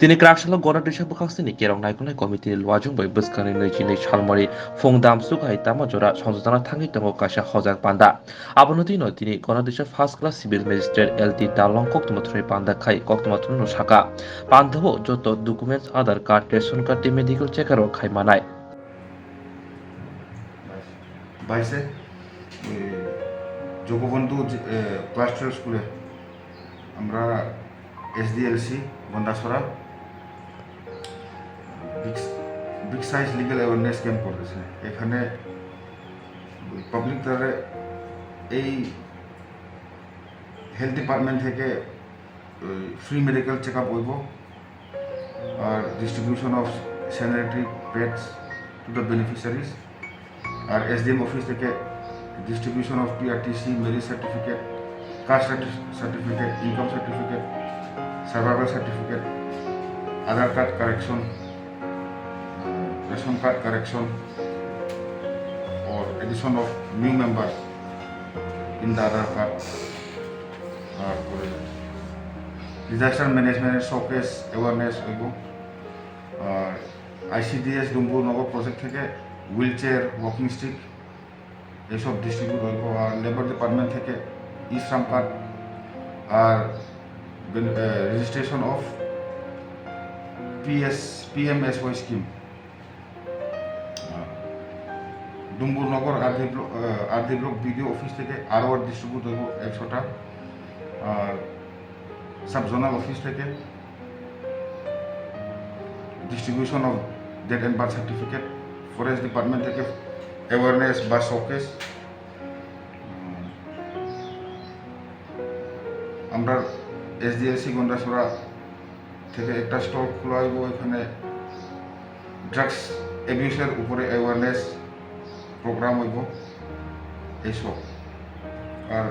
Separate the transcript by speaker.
Speaker 1: Tini Krashala Gandatwisa Buskangni Kerong Naikunai Committee Luajung by Buskangni Nijini Salmari Fongdam Sukai Tamajora Sanjutana Tangi Tango Kasha Hojak Panda. Abonotino Tini Gandatwisa First Class Civil Magistrate LT Dalong Koktumatri Panda Kai Koktumatru no Saka. Pandavo Joto documents Aadhaar card ration card medical চেকারও খাই মানায়
Speaker 2: 22 Jagabandhu class 12 স্কুলে আমরা SDLC Gandachhara big size legal awareness camp করেছে। এখানে public দ্বারা এই health department থেকে ফ্রি মেডিকেল চেক আপ হইব আর distribution of sanitary pads to the beneficiaries আর এসডিএম অফিস থেকে distribution of PRTC marriage certificate caste certificate income certificate survival certificate Aadhaar card correction ration card correction or addition of new member in the Aadhaar card or disaster management showcase awareness হইব। আর ICDS Dumbur Nagar project থেকে wheel chair walking stick এইসব distribute হইব। আর labour department থেকে ই শ্রম card আর registration of PMSY scheme. Dumburnagar RD block BDO office থেকে আরও ডিস্ট্রিবিউট হইব 100টা। আর সাব জোনাল অফিস থেকে distribution of death and birth certificate. Forest department থেকে অ্যাওয়ারনেস বা শোকেস। আমরা এসডিএলসি গন্ডাছড়া থেকে একটা স্টল খোলা হইব, এখানে ড্রাগস অ্যাবিউসের উপরে অ্যাওয়ারনেস প্রোগ্রাম হইব এইসব। আর